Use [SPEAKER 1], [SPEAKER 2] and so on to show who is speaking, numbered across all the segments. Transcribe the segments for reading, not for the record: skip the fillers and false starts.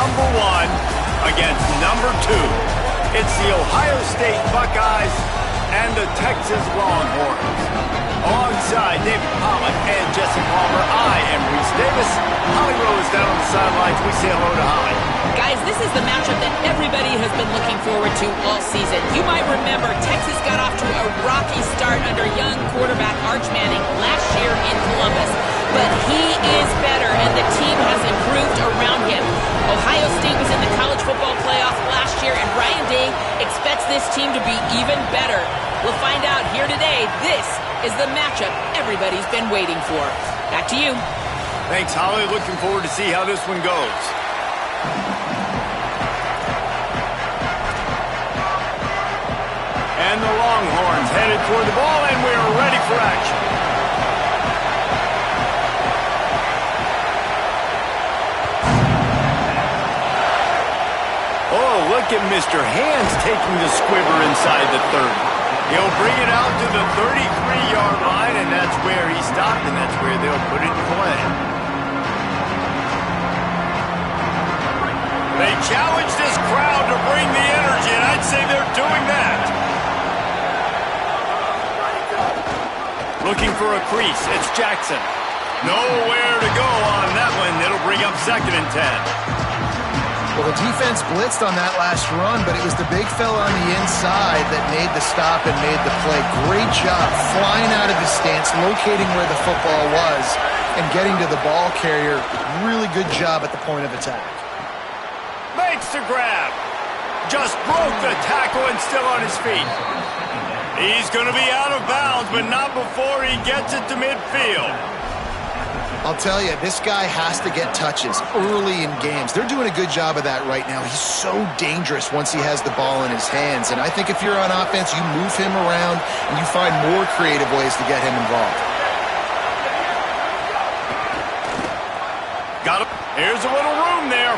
[SPEAKER 1] number 1 against number 2. It's the Ohio State Buckeyes and the Texas Longhorns. Alongside David Pollack and Jesse Palmer, I am Reese Davis. Holly Rose down on the sidelines. We say hello to Holly.
[SPEAKER 2] Guys, this is the matchup that everybody has been looking forward to all season. You might remember Texas got off to a rocky start under young quarterback Arch Manning last year in Columbus. But he is better, and the team has improved around him. Ohio State was in the college football playoff last year, and Ryan Day expects this team to be even better. We'll find out here today. This is the matchup everybody's been waiting for. Back to you.
[SPEAKER 1] Thanks, Holly. Looking forward to see how this one goes. And the Longhorns headed toward the ball, and we are ready for action. Oh, look at Mr. Hands taking the squibber inside the 30. He'll bring it out to the 33-yard line, and that's where he stopped, and that's where they'll put it in play. They challenge this crowd to bring the energy, and I'd say they're doing that. Looking for a crease, it's Jackson. Nowhere to go on that one. It'll bring up 2nd and 10.
[SPEAKER 3] Well, the defense blitzed on that last run, but it was the big fella on the inside that made the stop and made the play. Great job flying out of his stance, locating where the football was, and getting to the ball carrier. Really good job at the point of attack.
[SPEAKER 1] Makes the grab. Just broke the tackle and still on his feet. He's going to be out of bounds, but not before he gets it to midfield.
[SPEAKER 3] I'll tell you, this guy has to get touches early in games. They're doing a good job of that right now. He's so dangerous once he has the ball in his hands. And I think if you're on offense, you move him around and you find more creative ways to get him involved.
[SPEAKER 1] Got him. Here's a little room there.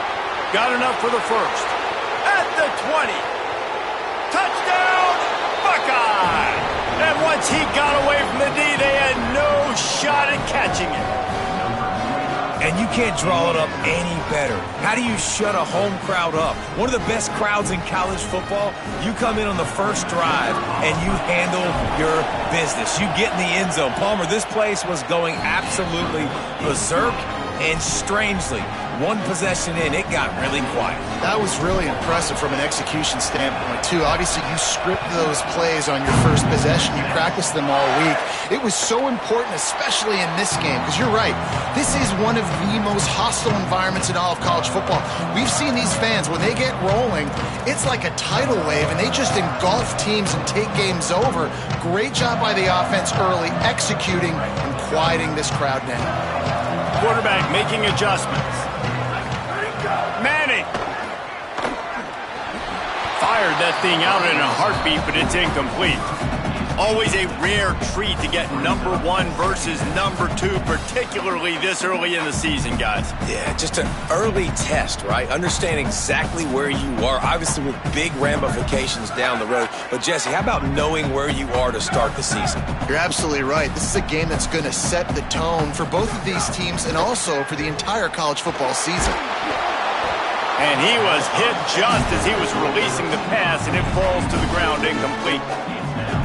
[SPEAKER 1] Got enough for the first. At the 20. Touchdown, Buckeye! And once he got away from the D, they had no shot at catching it.
[SPEAKER 4] And you can't draw it up any better. How do you shut a home crowd up? One of the best crowds in college football. You come in on the first drive and you handle your business. You get in the end zone. Palmer, this place was going absolutely berserk, and strangely, one possession in, it got really quiet.
[SPEAKER 3] That was really impressive from an execution standpoint, too. Obviously, you script those plays on your first possession. You practice them all week. It was so important, especially in this game, because you're right. This is one of the most hostile environments in all of college football. We've seen these fans, when they get rolling, it's like a tidal wave, and they just engulf teams and take games over. Great job by the offense early, executing and quieting this crowd down.
[SPEAKER 1] Quarterback making adjustments. Manning. Fired that thing out in a heartbeat, but it's incomplete. Always a rare treat to get number 1 versus number 2, particularly this early in the season, guys.
[SPEAKER 4] Yeah, just an early test, right? Understand exactly where you are, obviously with big ramifications down the road. But, Jesse, how about knowing where you are to start the season?
[SPEAKER 3] You're absolutely right. This is a game that's going to set the tone for both of these teams and also for the entire college football season.
[SPEAKER 1] And he was hit just as he was releasing the pass, and it falls to the ground incomplete.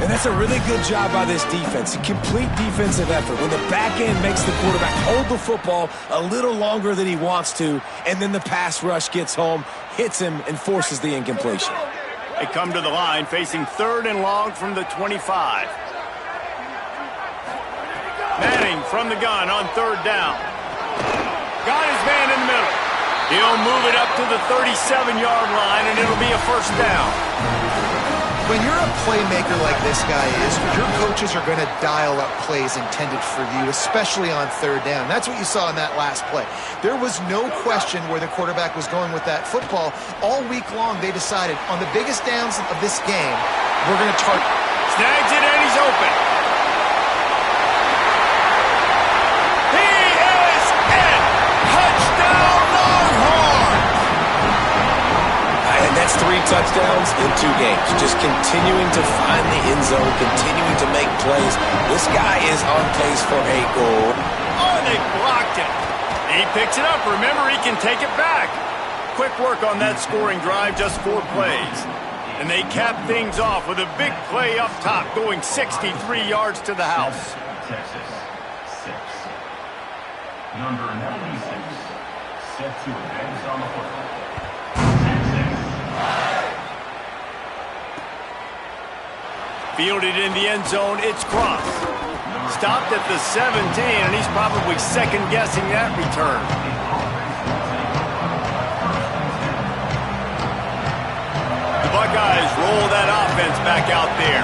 [SPEAKER 4] And that's a really good job by this defense. A complete defensive effort. When the back end makes the quarterback hold the football a little longer than he wants to, and then the pass rush gets home, hits him, and forces the incompletion.
[SPEAKER 1] They come to the line facing 3rd and long from the 25. Manning from the gun on 3rd down. Got his man in the middle. He'll move it up to the 37-yard line, and it'll be a first down.
[SPEAKER 3] When you're a playmaker like this guy is, your coaches are going to dial up plays intended for you, especially on 3rd down. That's what you saw in that last play. There was no question where the quarterback was going with that football. All week long, they decided on the biggest downs of this game, we're going to target.
[SPEAKER 1] Snags it, and he's open. He is in. Touchdown, Longhorn.
[SPEAKER 4] And that's 3 touchdowns in 2 games. Just continuing to find the end zone, continuing to make plays. This guy is on pace for a goal.
[SPEAKER 1] Oh, they blocked it. He picks it up. Remember, he can take it back. Quick work on that scoring drive, just 4 plays. And they cap things off with a big play up top, going 63 yards to the house.
[SPEAKER 5] Texas, 6. Number 96, set to advance on the football. Texas.
[SPEAKER 1] Fielded in the end zone, it's Cross. Stopped at the 17, and he's probably second-guessing that return. Buckeyes roll that offense back out there.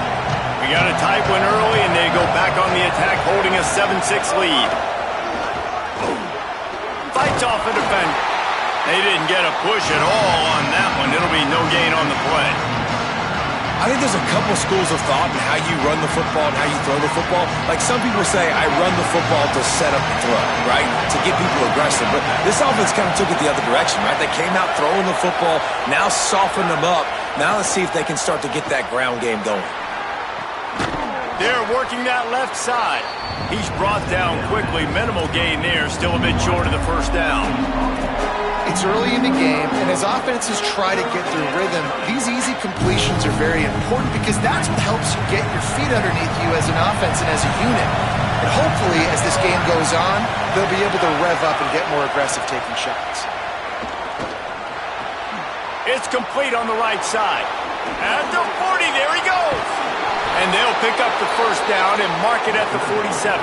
[SPEAKER 1] We got a tight one early, and they go back on the attack, holding a 7-6 lead. Fights off a defender. They didn't get a push at all on that one. It'll be no gain on the play.
[SPEAKER 4] I think there's a couple schools of thought in how you run the football and how you throw the football. Like some people say, I run the football to set up the throw, right? To get people aggressive. But this offense kind of took it the other direction, right? They came out throwing the football, now soften them up. Now let's see if they can start to get that ground game going.
[SPEAKER 1] They're working that left side. He's brought down quickly. Minimal gain there. Still a bit short of the first down.
[SPEAKER 3] It's early in the game, and as offenses try to get their rhythm, these easy completions are very important because that's what helps you get your feet underneath you as an offense and as a unit. And hopefully, as this game goes on, they'll be able to rev up and get more aggressive taking shots.
[SPEAKER 1] It's complete on the right side. At the 40, there he goes. And they'll pick up the first down and mark it at the 47.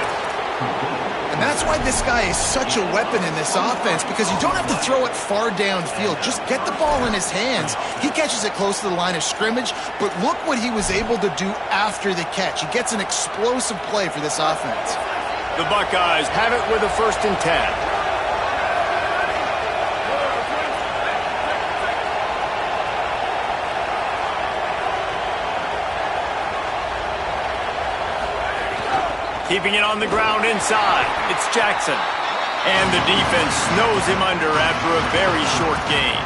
[SPEAKER 3] And that's why this guy is such a weapon in this offense, because you don't have to throw it far downfield. Just get the ball in his hands. He catches it close to the line of scrimmage, but look what he was able to do after the catch. He gets an explosive play for this offense.
[SPEAKER 1] The Buckeyes have it with a 1st and 10. Keeping it on the ground inside. It's Jackson. And the defense snows him under after a very short gain.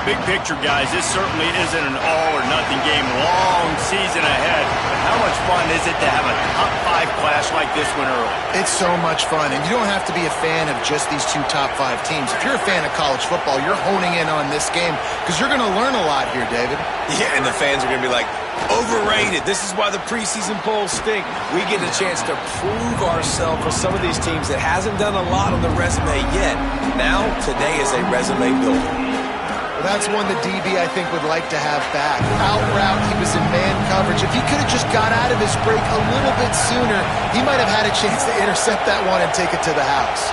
[SPEAKER 1] Big picture, guys, this certainly isn't an all-or-nothing game. Long season ahead. But how much fun is it to have a top-5 clash like this one early?
[SPEAKER 3] It's so much fun, and you don't have to be a fan of just these 2 top-5 teams. If you're a fan of college football, you're honing in on this game because you're going to learn a lot here, David.
[SPEAKER 4] Yeah, and the fans are going to be like, overrated. This is why the preseason polls stink. We get a chance to prove ourselves for some of these teams that hasn't done a lot on the resume yet. Now, today is a resume builder.
[SPEAKER 3] Well, that's one the DB, I think, would like to have back. Out route, he was in man coverage. If he could have just got out of his break a little bit sooner, he might have had a chance to intercept that one and take it to the house.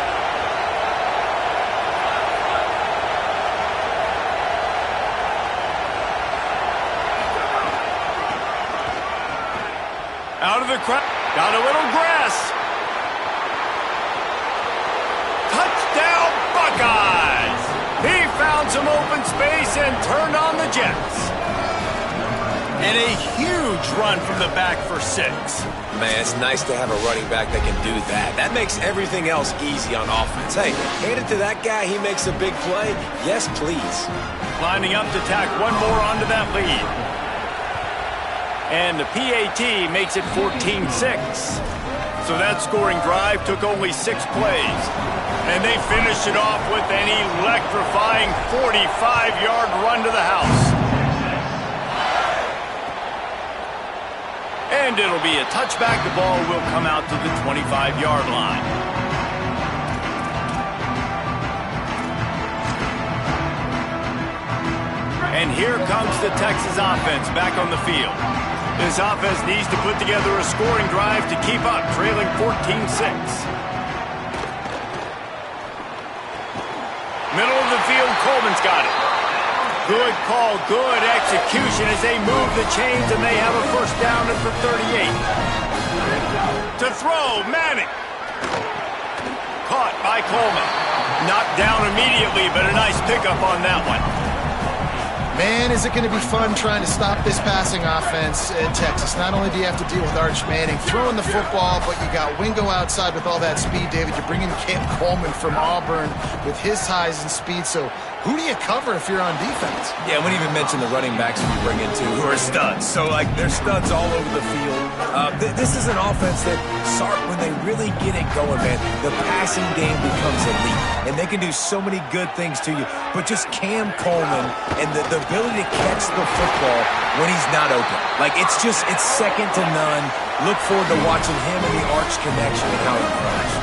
[SPEAKER 1] Out of the crowd. Got a little grass. Touchdown, Buckeyes! He found some open space and turned on the Jets. And a huge run from the back for 6.
[SPEAKER 4] Man, it's nice to have a running back that can do that. That makes everything else easy on offense. Hey, hand it to that guy. He makes a big play. Yes, please.
[SPEAKER 1] Lining up to tack one more onto that lead. And the PAT makes it 14-6. So that scoring drive took only 6 plays. And they finished it off with an electrifying 45-yard run to the house. And it'll be a touchback. The ball will come out to the 25-yard line. And here comes the Texas offense back on the field. This offense needs to put together a scoring drive to keep up, trailing 14-6. Middle of the field, Coleman's got it. Good call, good execution as they move the chains, and they have a first down at the 38. To throw, Manning. Caught by Coleman. Knocked down immediately, but a nice pickup on that one.
[SPEAKER 3] Man, is it going to be fun trying to stop this passing offense in Texas. Not only do you have to deal with Arch Manning throwing the football, but you got Wingo outside with all that speed, David. You're bringing Cam Coleman from Auburn with his size and speed. So who do you cover if you're on defense?
[SPEAKER 4] Yeah, we didn't even mention the running backs you bring in, too, who are studs. So, like, they're studs all over the field. This is an offense that, Sark, when they really get it going, man, the passing game becomes elite. and they can do so many good things to you. But just Cam Coleman and the ability to catch the football when he's not open. Like, it's second to none. Look forward to watching him and the Arch connection and how it grows.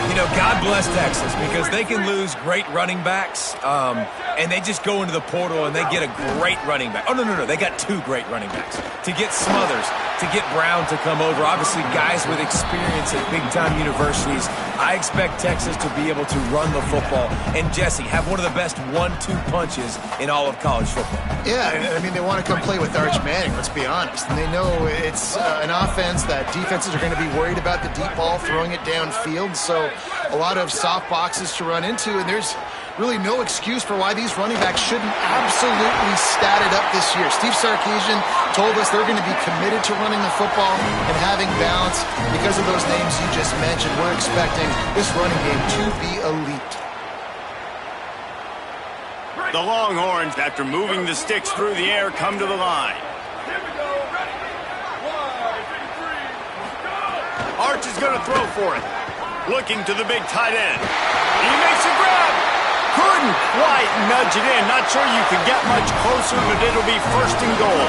[SPEAKER 4] You know, God bless Texas, because they can lose great running backs, and they just go into the portal and they get a great running back. Oh, no. They got 2 great running backs. To get Smothers, to get Brown to come over, obviously guys with experience at big-time universities. I expect Texas to be able to run the football and, Jesse, have one of the best 1-2 punches in all of college football.
[SPEAKER 3] Yeah, I mean, they want to come play with Arch Manning, let's be honest. And they know it's an offense that defenses are going to be worried about the deep ball, throwing it downfield. So a lot of soft boxes to run into, and there's really no excuse for why these running backs shouldn't absolutely stat it up this year. Steve Sarkisian told us they're going to be committed to running the football and having balance. Because of those names you just mentioned, we're expecting this running game to be elite.
[SPEAKER 1] The Longhorns, after moving the sticks through the air, come to the line. Arch is going to throw for it. Looking to the big tight end. He makes a grab. Couldn't quite nudge it in. Not sure you could get much closer, but it'll be first and goal.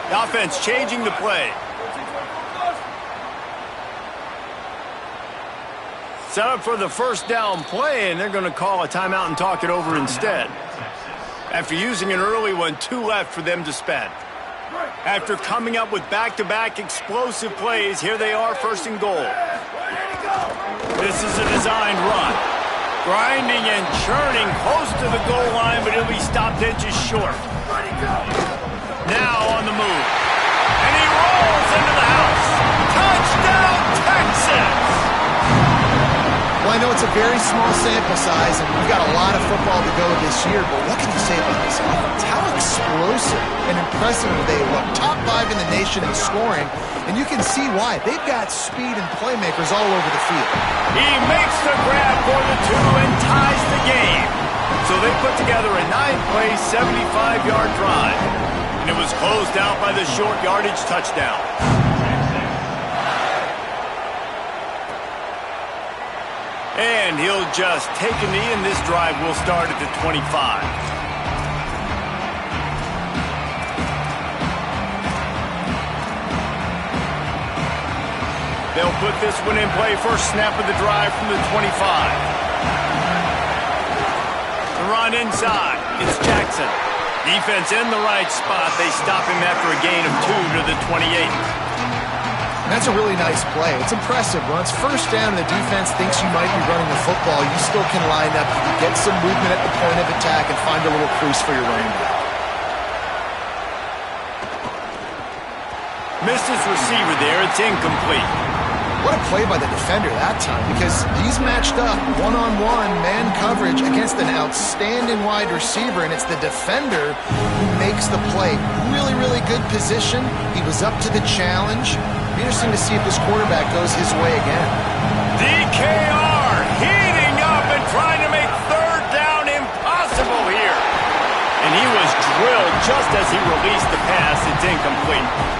[SPEAKER 1] The offense changing the play. Set up for the first down play, and they're going to call a timeout and talk it over instead. After using an early one, 2 left for them to spend. After coming up with back-to-back explosive plays, here they are, first and goal. This is a designed run. Grinding and churning close to the goal line, but he'll be stopped inches short. Now on the move. And he rolls into the house. Touchdown, Texas!
[SPEAKER 3] Well, I know it's a very small sample size, and we've got a lot of football to go this year, but what can you say about this offense? How explosive and impressive they look. Top 5 in the nation in scoring, and you can see why. They've got speed and playmakers all over the field.
[SPEAKER 1] He makes the grab for the 2 and ties the game. So they put together a 9-play, 75-yard drive. And it was closed out by the short yardage touchdown. And he'll just take a knee, and this drive will start at the 25. They'll put this one in play, first snap of the drive from the 25. The run inside. It's Jackson. Defense in the right spot. They stop him after a gain of 2 to the 28.
[SPEAKER 3] That's a really nice play. It's impressive. Once first down and the defense thinks you might be running the football, you still can line up. You can get some movement at the point of attack and find a little crease for your running back.
[SPEAKER 1] Missed his receiver there. It's incomplete.
[SPEAKER 3] What a play by the defender that time, because he's matched up one-on-one man coverage against an outstanding wide receiver, and it's the defender who makes the play. Really, really good position. He was up to the challenge. Be interesting to see if this quarterback goes his way again.
[SPEAKER 1] DKR heating up and trying to make third down impossible here. And he was drilled just as he released the pass. It's incomplete.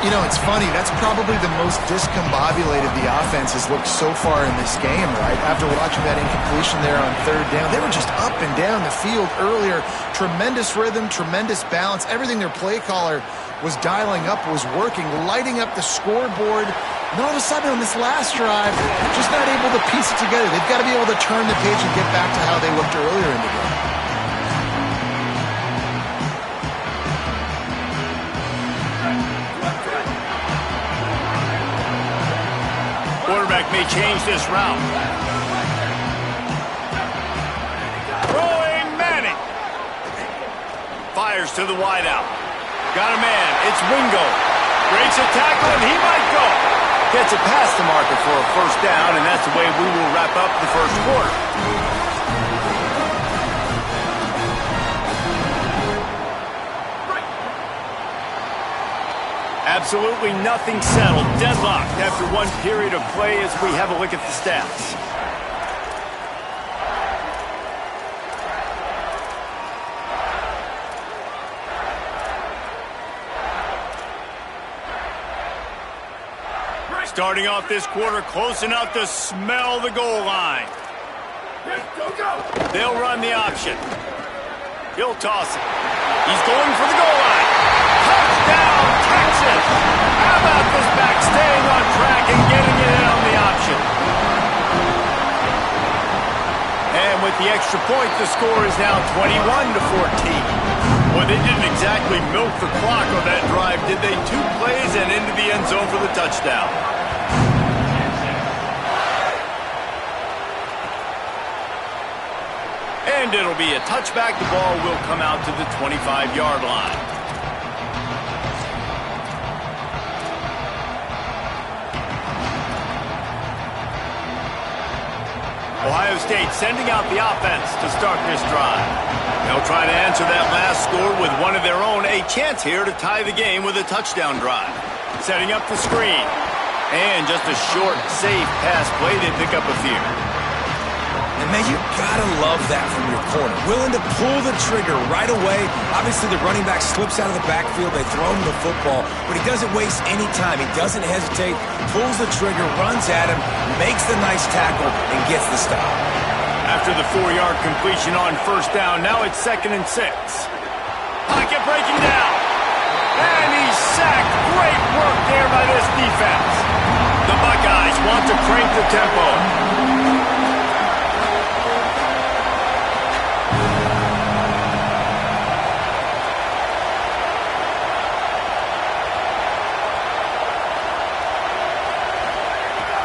[SPEAKER 3] You know, it's funny. That's probably the most discombobulated the offense has looked so far in this game, right? After watching that incompletion there on third down, they were just up and down the field earlier. Tremendous rhythm, tremendous balance. Everything their play caller was dialing up was working, lighting up the scoreboard. And all of a sudden on this last drive, just not able to piece it together. They've got to be able to turn the page and get back to how they looked earlier in the game.
[SPEAKER 1] Quarterback may change this route. Throwing Manning. Fires to the wideout. Got a man. It's Wingo. Breaks a tackle, and he might go. Gets it past the marker for a first down, and that's the way we will wrap up the first quarter. Absolutely nothing settled. Deadlocked after one period of play as we have a look at the stats. starting off this quarter close enough to smell the goal line. They'll run the option. He'll toss it. He's going for the goal line. Touchdown, Texas! How about this back staying on track and getting it in on the option? And with the extra point, the score is now 21-14. Well, they didn't exactly milk the clock on that drive, did they? 2 plays and into the end zone for the touchdown. And it'll be a touchback. The ball will come out to the 25-yard line. Ohio State sending out the offense to start this drive. They'll try to answer that last score with one of their own. A chance here to tie the game with a touchdown drive. Setting up the screen. And just a short, safe pass play. They pick up a few.
[SPEAKER 4] And, man, you got to love that from your corner. Willing to pull the trigger right away. Obviously, the running back slips out of the backfield. They throw him the football, but he doesn't waste any time. He doesn't hesitate, pulls the trigger, runs at him, makes the nice tackle, and gets the stop.
[SPEAKER 1] After the 4-yard completion on first down, now it's 2nd and 6. Pocket breaking down. And he's sacked. Great work there by this defense. The Buckeyes want to crank the tempo.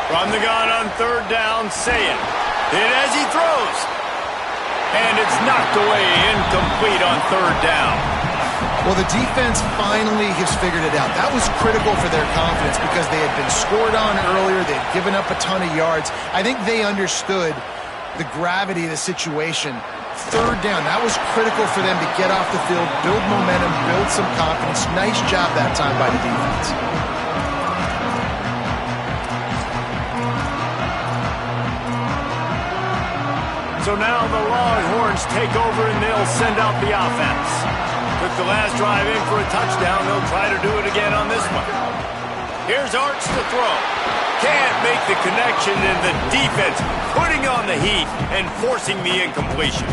[SPEAKER 1] From the gun on 3rd down, Saying. Hit as he throws. And it's knocked away, incomplete on 3rd down.
[SPEAKER 3] Well, the defense finally has figured it out. That was critical for their confidence because they had been scored on earlier. They had given up a ton of yards. I think they understood the gravity of the situation. 3rd down, that was critical for them to get off the field, build momentum, build some confidence. Nice job that time by the defense.
[SPEAKER 1] So now the Longhorns take over and they'll send out the offense. Took the last drive in for a touchdown. They'll try to do it again on this one. Here's Arch to throw. Can't make the connection, and the defense putting on the heat and forcing the incompletion.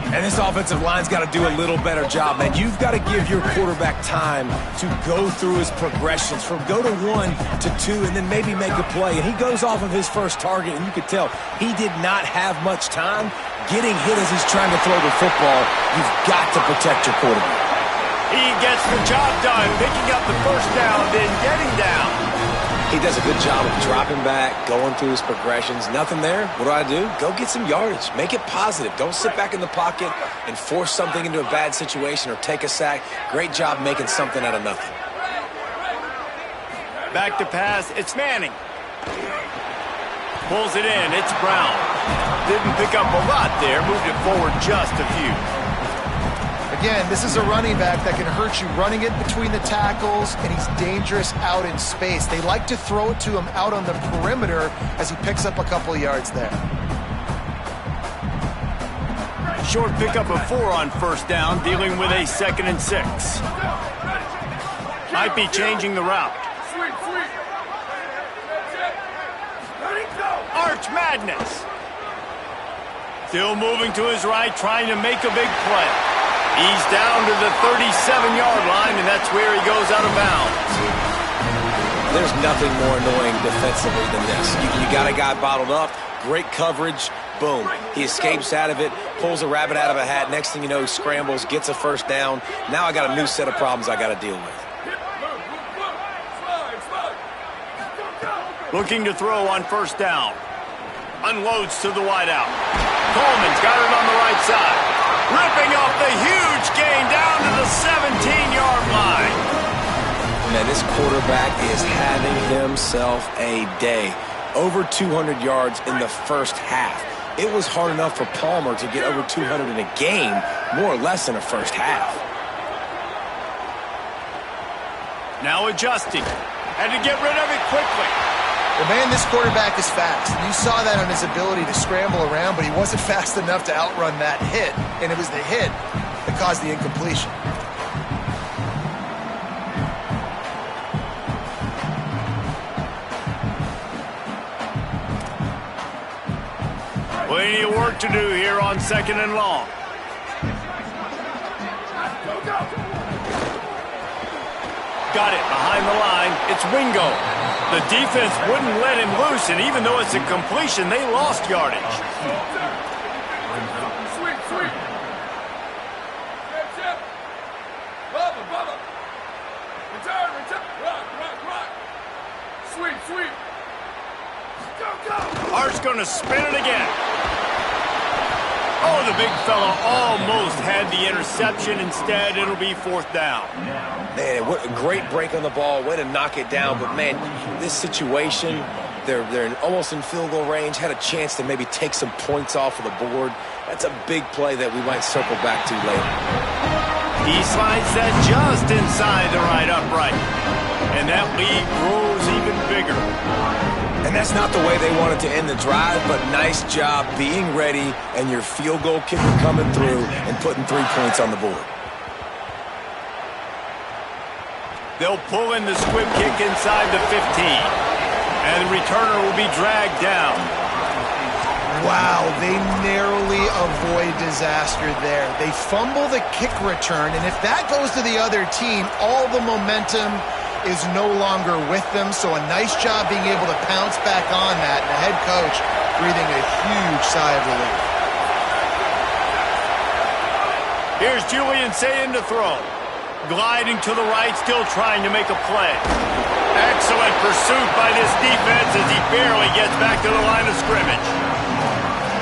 [SPEAKER 4] And this offensive line's got to do a little better job, man. You've got to give your quarterback time to go through his progressions from go to 1 to 2 and then maybe make a play. And he goes off of his first target, and you could tell he did not have much time getting hit as he's trying to throw the football. You've got to protect your quarterback.
[SPEAKER 1] He gets the job done, picking up the first down, then getting down.
[SPEAKER 4] He does a good job of dropping back, going through his progressions. Nothing there. What do? Go get some yardage. Make it positive. Don't sit back in the pocket and force something into a bad situation or take a sack. Great job making something out of nothing.
[SPEAKER 1] Back to pass. It's Manning. Pulls it in. It's Brown. Didn't pick up a lot there. Moved it forward just a few.
[SPEAKER 3] Again, this is a running back that can hurt you running it between the tackles, and he's dangerous out in space. They like to throw it to him out on the perimeter as he picks up a couple of yards there.
[SPEAKER 1] Short pickup of 4 on first down, dealing with a 2nd and 6. Might be changing the route. Arch Madness. Still moving to his right, trying to make a big play. He's down to the 37-yard line, and that's where he goes out of bounds.
[SPEAKER 4] There's nothing more annoying defensively than this. You got a guy bottled up, great coverage, boom. He escapes out of it, pulls a rabbit out of a hat. Next thing you know, he scrambles, gets a first down. Now I got a new set of problems I got to deal with.
[SPEAKER 1] Looking to throw on first down. Unloads to the wideout. Coleman's got it on the right side. Ripping off the huge gain down to the 17-yard line.
[SPEAKER 4] Man, this quarterback is having himself a day. Over 200 yards in the first half. It was hard enough for Palmer to get over 200 in a game, more or less in a first half.
[SPEAKER 1] Now adjusting. Had to get rid of it quickly.
[SPEAKER 3] Well, man, this quarterback is fast. You saw that on his ability to scramble around, but he wasn't fast enough to outrun that hit, and it was the hit that caused the incompletion.
[SPEAKER 1] Plenty of work to do here on 2nd and long. Got it behind the line. It's Wingo. The defense wouldn't let him loose, and even though it's a completion, they lost yardage.
[SPEAKER 6] Sweet. Bubba. Return. Rock. Sweet. Go.
[SPEAKER 1] Art's going to spin it again. Oh, the big fella almost had the interception. Instead, it'll be 4th down.
[SPEAKER 4] Man, what a great break on the ball. Way to knock it down. But, man, this situation, they're almost in field goal range. Had a chance to maybe take some points off of the board. That's a big play that we might circle back to later.
[SPEAKER 1] He slides that just inside the right upright. And that lead grows even bigger.
[SPEAKER 4] And that's not the way they wanted to end the drive, but nice job being ready and your field goal kicker coming through and putting 3 points on the board.
[SPEAKER 1] They'll pull in the squib kick inside the 15. And the returner will be dragged down.
[SPEAKER 3] Wow, they narrowly avoid disaster there. They fumble the kick return, and if that goes to the other team, all the momentum is no longer with them, so a nice job being able to pounce back on that, and the head coach breathing a huge sigh of relief.
[SPEAKER 1] Here's Julian Sayin to throw. Gliding to the right, still trying to make a play. Excellent pursuit by this defense as he barely gets back to the line of scrimmage.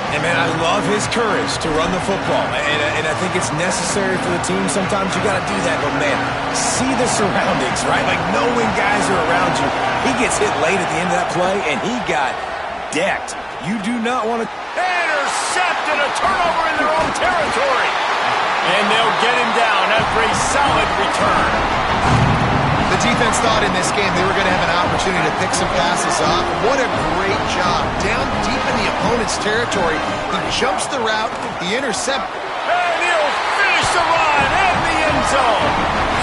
[SPEAKER 4] And, man, I love his courage to run the football. And I think it's necessary for the team. Sometimes you got to do that. But, man, see the surroundings, right? Like, knowing guys are around you. He gets hit late at the end of that play, and he got decked. You do not want to...
[SPEAKER 1] Intercepted, a turnover in their own territory. And they'll get him down after a solid return.
[SPEAKER 3] The defense thought in this game they were going to have an opportunity to pick some passes off. What a great job. Down deep in the opponent's territory, he jumps the route, the intercept.
[SPEAKER 1] And he'll finish the run in the end zone.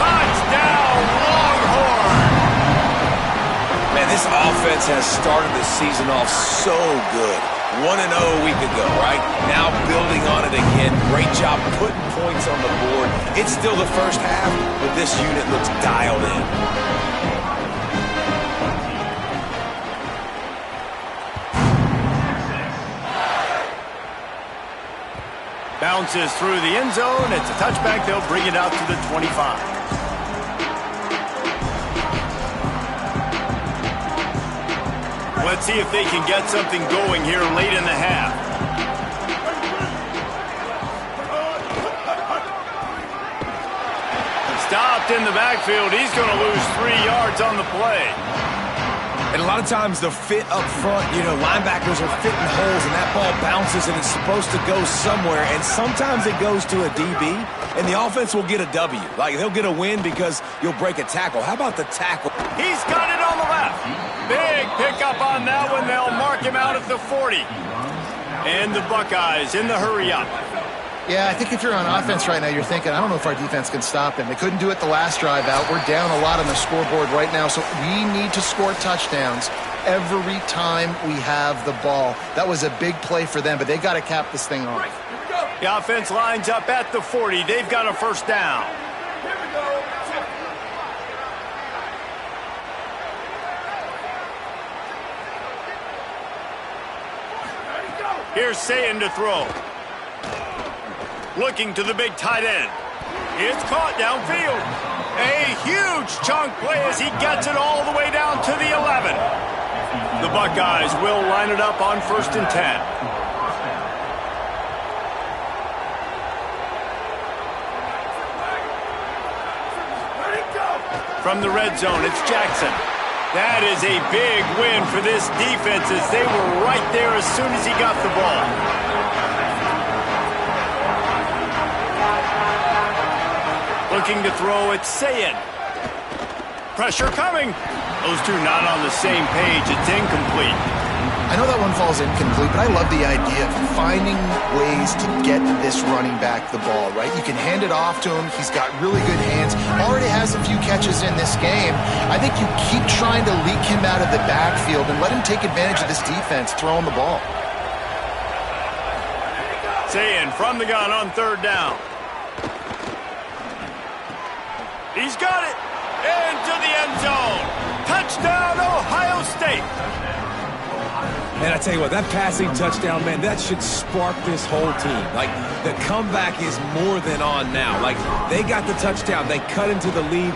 [SPEAKER 1] Touchdown, Longhorn.
[SPEAKER 4] Man, this offense has started the season off so good. 1-0 a week ago, right? Now building on it again. Great job putting points on the board. It's still the first half, but this unit looks dialed in.
[SPEAKER 1] Bounces through the end zone. It's a touchback. They'll bring it out to the 25. Let's see if they can get something going here late in the half. Stopped in the backfield. He's going to lose 3 yards on the play.
[SPEAKER 4] And a lot of times the fit up front, linebackers are fitting holes and that ball bounces and it's supposed to go somewhere. And sometimes it goes to a DB and the offense will get a W. Like they'll get a win because you'll break a tackle. How about the tackle?
[SPEAKER 1] He's got it on the left. Big pickup on that one. They'll mark him out at the 40. And the Buckeyes in the hurry up.
[SPEAKER 3] Yeah, I think if you're on offense right now, you're thinking, I don't know if our defense can stop him. They couldn't do it the last drive out. We're down a lot on the scoreboard right now, so we need to score touchdowns every time we have the ball. That was a big play for them, but they got to cap this thing off.
[SPEAKER 1] The offense lines up at the 40. They've got a first down.
[SPEAKER 6] Here we go.
[SPEAKER 1] Here's Sayin to throw. Looking to the big tight end. It's caught downfield. A huge chunk play as he gets it all the way down to the 11. The Buckeyes will line it up on 1st and 10. From the red zone, it's Jackson. That is a big win for this defense as they were right there as soon as he got the ball. Looking to throw, it's Sayin. Pressure coming. Those two not on the same page. It's incomplete.
[SPEAKER 3] I know that one falls incomplete, but I love the idea of finding ways to get this running back the ball, right? You can hand it off to him. He's got really good hands. Already has a few catches in this game. I think you keep trying to leak him out of the backfield and let him take advantage of this defense throwing the ball.
[SPEAKER 1] in from the gun on third down. He's got it. Into the end zone. Touchdown, Ohio State.
[SPEAKER 4] And I tell you what, that passing touchdown, man, that should spark this whole team. Like, the comeback is more than on now. Like, they got the touchdown. They cut into the lead.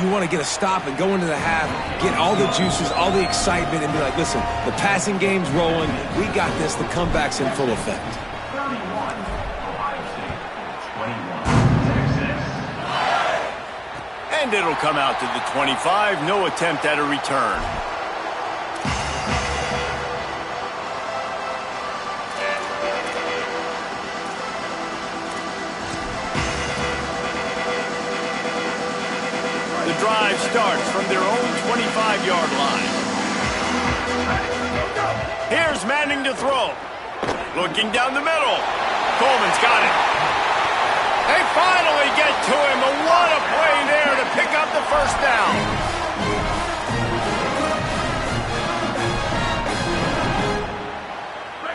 [SPEAKER 4] You want to get a stop and go into the half, get all the juices, all the excitement, and be like, listen, the passing game's rolling. We got this. The comeback's in full effect.
[SPEAKER 5] 31, Ohio State. 21, Texas.
[SPEAKER 1] And it'll come out to the 25. No attempt at a return. The drive starts from their own 25-yard line. Here's Manning to throw. Looking down the middle. Coleman's got it. They finally get to him. And what a play there to pick up the first down.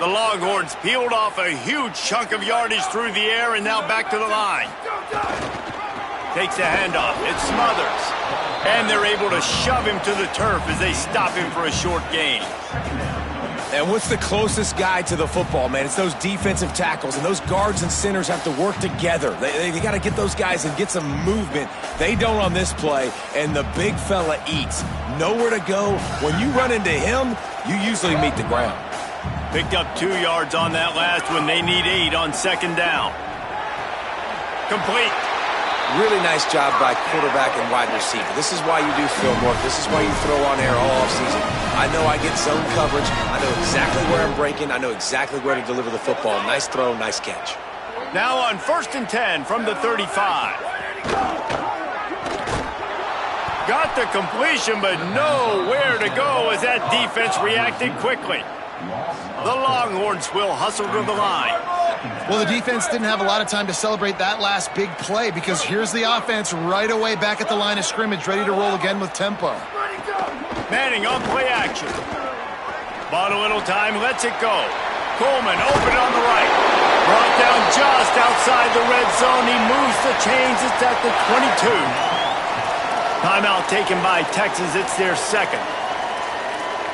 [SPEAKER 1] The Longhorns peeled off a huge chunk of yardage through the air and now back to the line. Takes a handoff. It's Smothers. And they're able to shove him to the turf as they stop him for a short gain.
[SPEAKER 4] And what's the closest guy to the football, man? It's those defensive tackles, and those guards and centers have to work together. They got to get those guys and get some movement. They don't on this play, and the big fella eats. Nowhere to go. When you run into him, you usually meet the ground.
[SPEAKER 1] Picked up 2 yards on that last one. They need 8 on second down. Complete.
[SPEAKER 4] Really nice job by quarterback and wide receiver. This is why you do film work. This is why you throw on air all offseason. I know I get zone coverage. I know exactly where I'm breaking. I know exactly where to deliver the football. Nice throw, nice catch.
[SPEAKER 1] Now on 1st and 10 from the 35. Got the completion, but nowhere to go as that defense reacted quickly. The Longhorns will hustle to the line.
[SPEAKER 3] Well, the defense didn't have a lot of time to celebrate that last big play because here's the offense right away back at the line of scrimmage, ready to roll again with tempo.
[SPEAKER 1] Manning on play action. Bought a little time, lets it go. Coleman open on the right. Brought down just outside the red zone. He moves the chains. It's at the 22. Timeout taken by Texas. It's their second.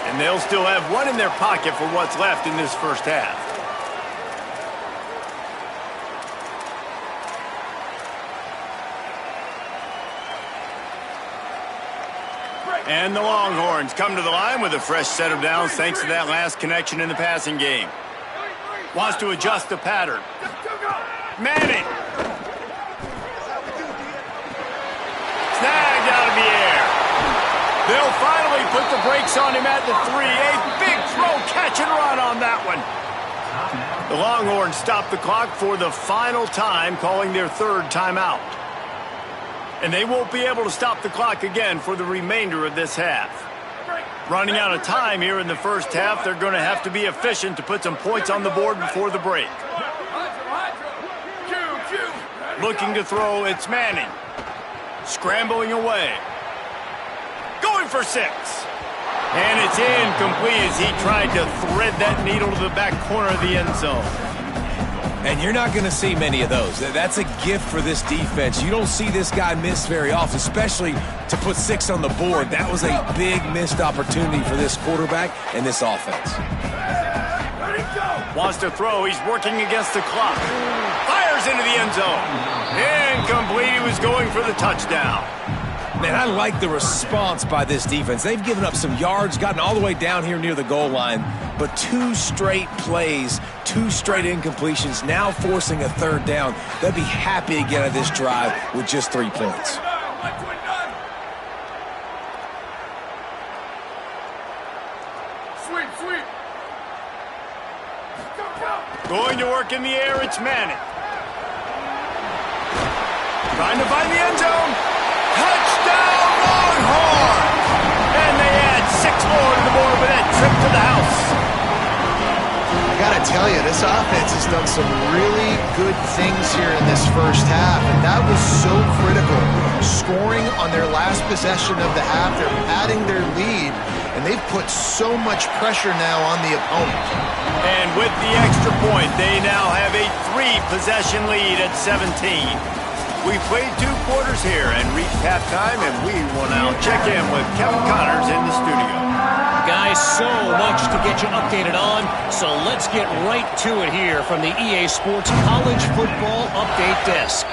[SPEAKER 1] And they'll still have one in their pocket for what's left in this first half. And the Longhorns come to the line with a fresh set of downs thanks to that last connection in the passing game. Wants to adjust the pattern. Manning. Snagged out of the air. They'll finally put the brakes on him at the 3. A big throw, catch and run on that one. The Longhorns stop the clock for the final time, calling their 3rd timeout. And they won't be able to stop the clock again for the remainder of this half. Running out of time here in the first half, they're going to have to be efficient to put some points on the board before the break. Looking to throw, it's Manning. Scrambling away. Going for 6. And it's incomplete as he tried to thread that needle to the back corner of the end zone.
[SPEAKER 4] And you're not going to see many of those. That's a gift for this defense. You don't see this guy miss very often, especially to put 6 on the board. That was a big missed opportunity for this quarterback and this offense.
[SPEAKER 1] Wants to throw. He's working against the clock. Fires into the end zone. Incomplete. He was going for the touchdown.
[SPEAKER 4] Man, I like the response by this defense. They've given up some yards, gotten all the way down here near the goal line, but 2 straight plays, 2 straight incompletions, now forcing a 3rd down. They'll be happy to get out of this drive with just 3 points.
[SPEAKER 6] Sweep.
[SPEAKER 1] Going to work in the air, it's Manning. Trying to find the end zone. Touchdown, Longhorns! And they add 6 more to the board with that trip to the house.
[SPEAKER 3] I gotta tell you, this offense has done some really good things here in this first half, and that was so critical. Scoring on their last possession of the half, they're padding their lead, and they've put so much pressure now on the opponent.
[SPEAKER 1] And with the extra point, they now have a 3-possession lead at 17. We played 2 quarters here and reached halftime, and we will now check in with Kevin Connors in the studio.
[SPEAKER 7] Guys, so much to get you updated on, so let's get right to it here from the EA Sports College Football Update Desk.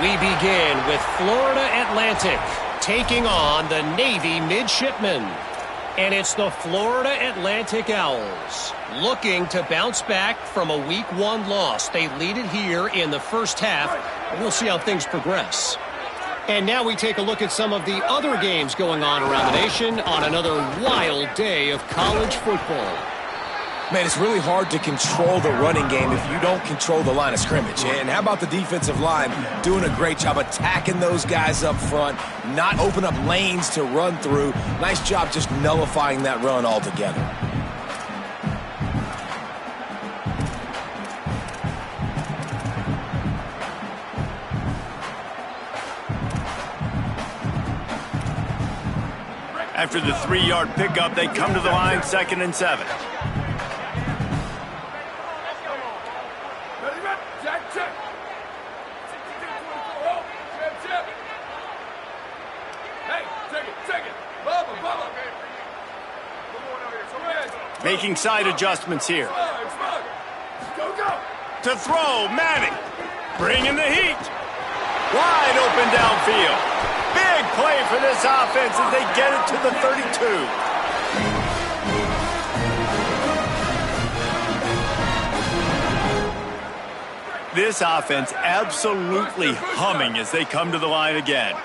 [SPEAKER 7] We begin with Florida Atlantic taking on the Navy Midshipmen. And it's the Florida Atlantic Owls looking to bounce back from a Week 1 loss. They lead it here in the first half, and we'll see how things progress. And now we take a look at some of the other games going on around the nation on another wild day of college football.
[SPEAKER 4] Man, it's really hard to control the running game if you don't control the line of scrimmage. And how about the defensive line doing a great job attacking those guys up front, not open up lanes to run through. Nice job just nullifying that run altogether.
[SPEAKER 1] After the 3-yard pickup, they come to the line 2nd and 7. Making side adjustments here. To throw, Manning. Bringing the heat. Wide open downfield. Big play for this offense as they get it to the 32. This offense absolutely humming as they come to the line again.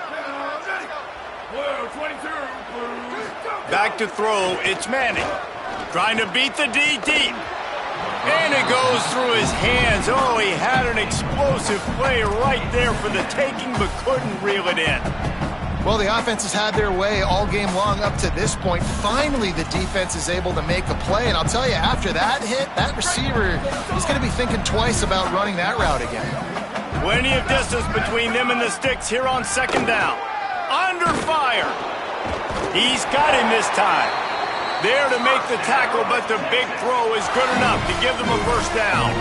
[SPEAKER 1] Back to throw, it's Manning. Trying to beat the D deep. And it goes through his hands. Oh, he had an explosive play right there for the taking, but couldn't reel it in.
[SPEAKER 3] Well, the offense has had their way all game long up to this point. Finally, the defense is able to make a play. And I'll tell you, after that hit, that receiver, he's going to be thinking twice about running that route again.
[SPEAKER 1] Plenty of distance between them and the sticks here on 2nd down. Under fire. He's got him this time. There to make the tackle, but the big throw is good enough to give them a first down.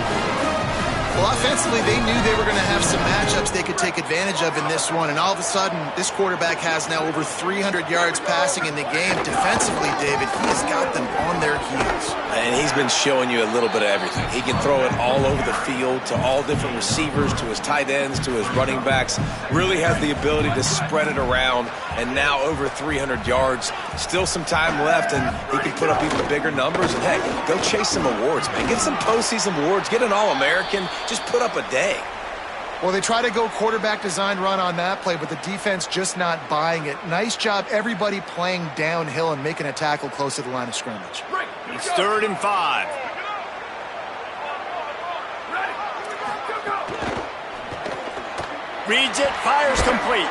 [SPEAKER 3] Well, offensively, they knew they were going to have some matchups they could take advantage of in this one, and all of a sudden, this quarterback has now over 300 yards passing in the game. Defensively, David, he has got them on their heels.
[SPEAKER 4] And he's been showing you a little bit of everything. He can throw it all over the field to all different receivers, to his tight ends, to his running backs. Really has the ability to spread it around, and now over 300 yards. Still some time left, and he can put up even bigger numbers. And, hey, go chase some awards, man. Get some postseason awards. Get an All-American. Just put up a day.
[SPEAKER 3] Well, they try to go quarterback design run on that play, but the defense just not buying it. Nice job, everybody playing downhill and making a tackle close to the line of scrimmage.
[SPEAKER 1] It's 3rd and 5. Reads it, fires complete.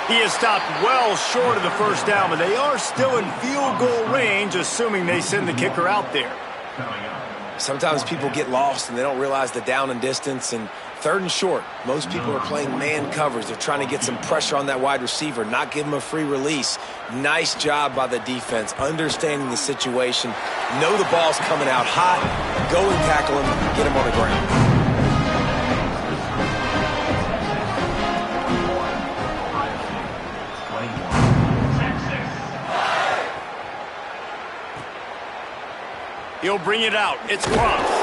[SPEAKER 1] He is stopped well short of the first down, but they are still in field goal range, assuming they send the kicker out there.
[SPEAKER 4] Sometimes people get lost and they don't realize the down and distance. And 3rd and short, most people are playing man coverage. They're trying to get some pressure on that wide receiver, not give him a free release. Nice job by the defense, understanding the situation. Know the ball's coming out hot. Go and tackle him, get him on the ground.
[SPEAKER 1] He'll bring it out. It's crossed.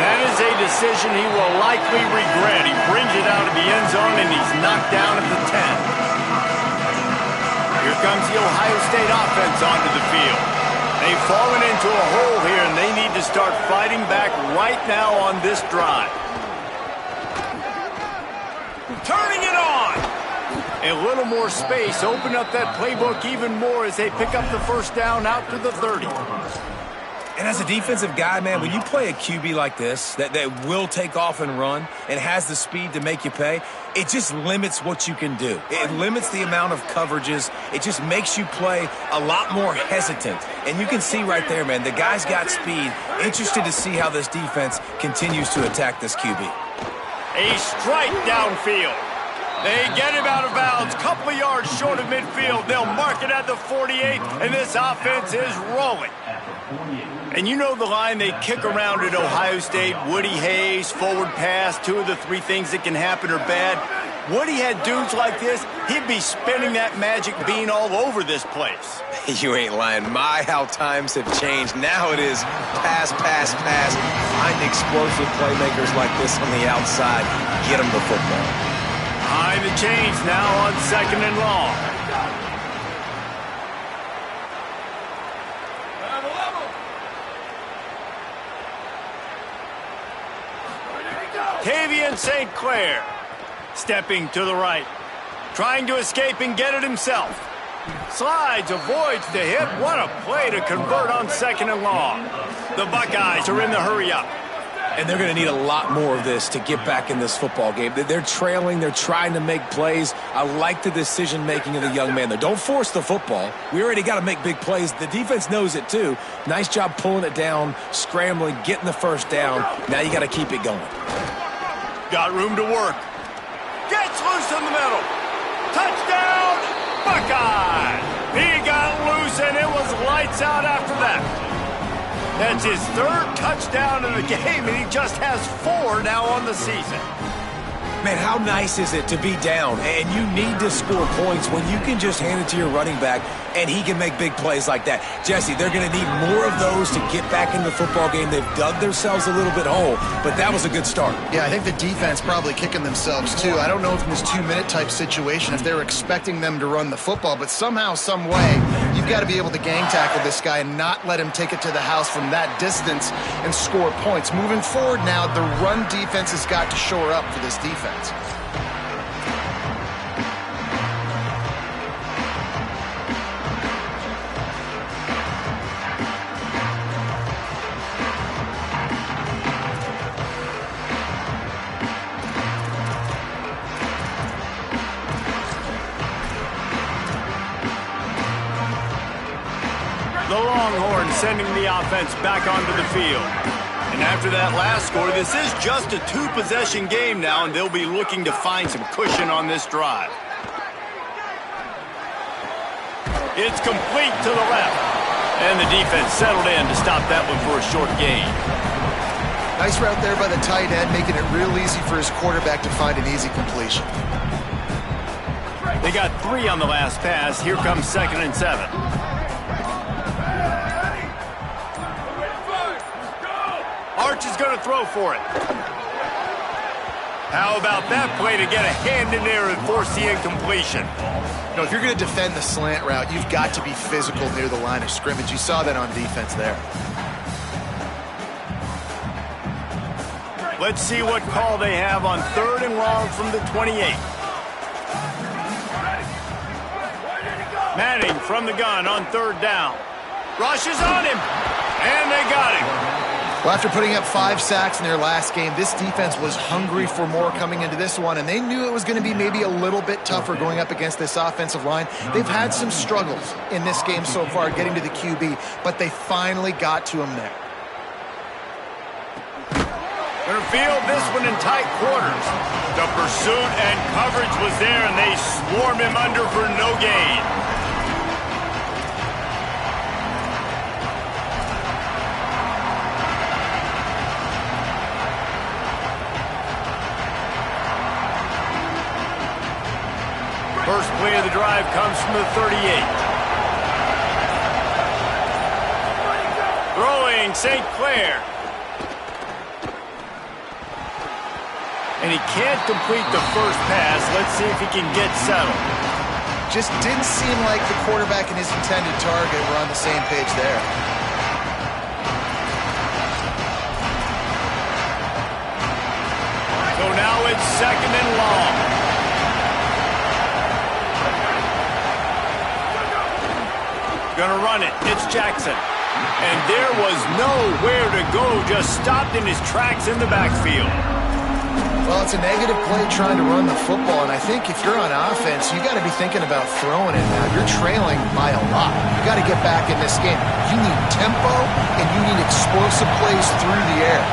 [SPEAKER 1] That is a decision he will likely regret. He brings it out of the end zone, and he's knocked down at the 10. Here comes the Ohio State offense onto the field. They've fallen into a hole here, and they need to start fighting back right now on this drive. Turning it on. A little more space. Open up that playbook even more as they pick up the first down out to the 30.
[SPEAKER 4] And as a defensive guy, man, when you play a QB like this that will take off and run and has the speed to make you pay, it just limits what you can do. It limits the amount of coverages. It just makes you play a lot more hesitant. And you can see right there, man, the guy's got speed. Interested to see how this defense continues to attack this QB.
[SPEAKER 1] A strike downfield. They get him out of bounds, couple of yards short of midfield. They'll mark it at the 48, and this offense is rolling. And you know the line they kick around at Ohio State, Woody Hayes, forward pass, 2 of the 3 things that can happen are bad. Woody had dudes like this, he'd be spinning that magic bean all over this place.
[SPEAKER 4] You ain't lying. My, how times have changed. Now it is pass, pass, pass. Find explosive playmakers like this on the outside. Get them the football.
[SPEAKER 1] Behind the chains now on 2nd and long. Tavian St. Clair stepping to the right, trying to escape and get it himself. Slides, avoids the hit. What a play to convert on 2nd and long. The Buckeyes are in the hurry up.
[SPEAKER 4] And they're going to need a lot more of this to get back in this football game. They're trailing. They're trying to make plays. I like the decision-making of the young man, though. Don't force the football. We already got to make big plays. The defense knows it, too. Nice job pulling it down, scrambling, getting the first down. Now you got to keep it going.
[SPEAKER 1] Got room to work. Gets loose in the middle. Touchdown, Buckeye! He got loose, and it was lights out after that. That's his 3rd touchdown in the game, and he just has 4 now on the season.
[SPEAKER 4] Man, how nice is it to be down, and you need to score points when you can just hand it to your running back, and he can make big plays like that. Jesse, they're going to need more of those to get back in the football game. They've dug themselves a little bit whole, but that was a good start.
[SPEAKER 3] Yeah, I think the defense probably kicking themselves, too. I don't know if in this 2-minute type situation, if they were expecting them to run the football, but somehow, some way, you've got to be able to gang tackle this guy and not let him take it to the house from that distance and score points. Moving forward now, the run defense has got to shore up for this defense.
[SPEAKER 1] The Longhorns sending the offense back onto the field. And after that last score, this is just a 2-possession game now, and they'll be looking to find some cushion on this drive. It's complete to the left. And the defense settled in to stop that one for a short gain.
[SPEAKER 3] Nice route there by the tight end, making it real easy for his quarterback to find an easy completion.
[SPEAKER 1] They got 3 on the last pass. Here comes 2nd and 7. Arch is going to throw for it. How about that play to get a hand in there and force the incompletion?
[SPEAKER 3] You know, if you're going to defend the slant route, you've got to be physical near the line of scrimmage. You saw that on defense there.
[SPEAKER 1] Let's see what call they have on 3rd and long from the 28. Manning from the gun on 3rd down. Rushes on him, and they got him.
[SPEAKER 3] Well, after putting up 5 sacks in their last game, this defense was hungry for more coming into this one, and they knew it was going to be maybe a little bit tougher going up against this offensive line. They've had some struggles in this game so far getting to the QB, but they finally got to him there.
[SPEAKER 1] Gonna field this one in tight quarters. The pursuit and coverage was there, and they swarm him under for no gain. First play of the drive comes from the 38. Throwing St. Clair. And he can't complete the first pass. Let's see if he can get settled.
[SPEAKER 3] Just didn't seem like the quarterback and his intended target were on the same page there.
[SPEAKER 1] So now it's 2nd and long. Gonna run it. It's Jackson. And there was nowhere to go. Just stopped in his tracks in the backfield.
[SPEAKER 3] Well, it's a negative play trying to run the football, and I think if you're on offense, you got to be thinking about throwing it now. You're trailing by a lot. You got to get back in this game. You need tempo, and you need explosive plays through the air.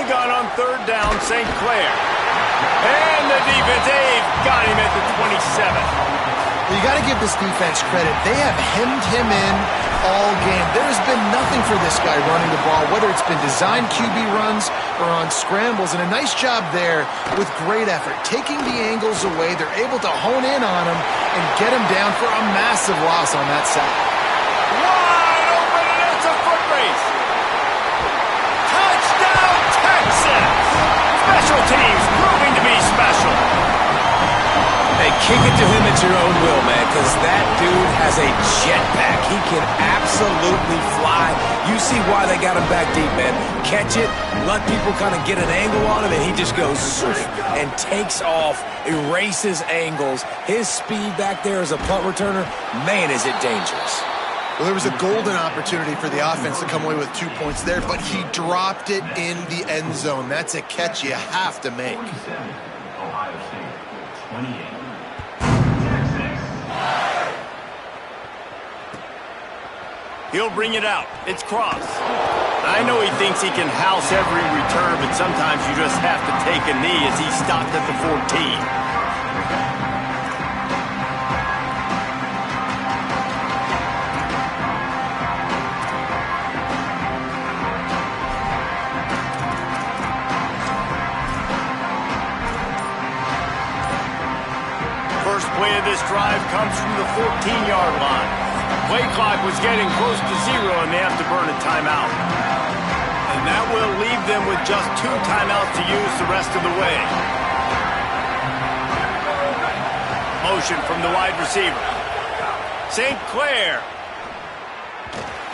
[SPEAKER 1] gun on third down, St. Clair. And the defense, they've got him at the 27.
[SPEAKER 3] You got to give this defense credit. They have hemmed him in all game. There's been nothing for this guy running the ball, whether it's been designed QB runs or on scrambles, and a nice job there with great effort. Taking the angles away, they're able to hone in on him and get him down for a massive loss on that sack.
[SPEAKER 1] Wide open, and it's a foot race. Touchdown, Texas! Special teams proving to be special.
[SPEAKER 4] Hey, kick it to him at your own will, man, because that dude has a jetpack. He can absolutely fly. You see why they got him back deep, man. Catch it, let people kind of get an angle on him, and he just goes and takes off, erases angles. His speed back there as a punt returner, man, is it dangerous.
[SPEAKER 3] Well, there was a golden opportunity for the offense to come away with 2 points there, but he dropped it in the end zone. That's a catch you have to make.
[SPEAKER 5] 27, Ohio State, 28.
[SPEAKER 1] He'll bring it out. It's Cross. I know he thinks he can house every return, but sometimes you just have to take a knee as he stopped at the 14. First play of this drive comes from the 14-yard line. Play clock was getting close to zero, and they have to burn a timeout. And that will leave them with just 2 timeouts to use the rest of the way. Motion from the wide receiver. St. Clair.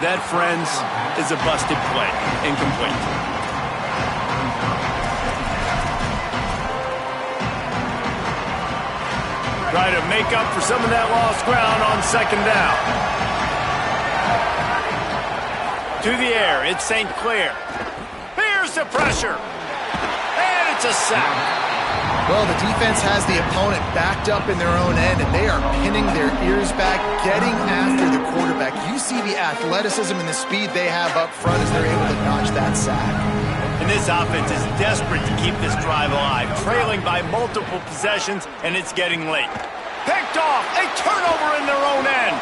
[SPEAKER 1] That, friends, is a busted play. Incomplete. Try to make up for some of that lost ground on second down. To the air, it's St. Clair. Here's the pressure. And it's a sack.
[SPEAKER 3] Well, the defense has the opponent backed up in their own end, and they are pinning their ears back, getting after the quarterback. You see the athleticism and the speed they have up front as they're able to notch that sack.
[SPEAKER 1] And this offense is desperate to keep this drive alive, trailing by multiple possessions, and it's getting late. Picked off, a turnover in their own end.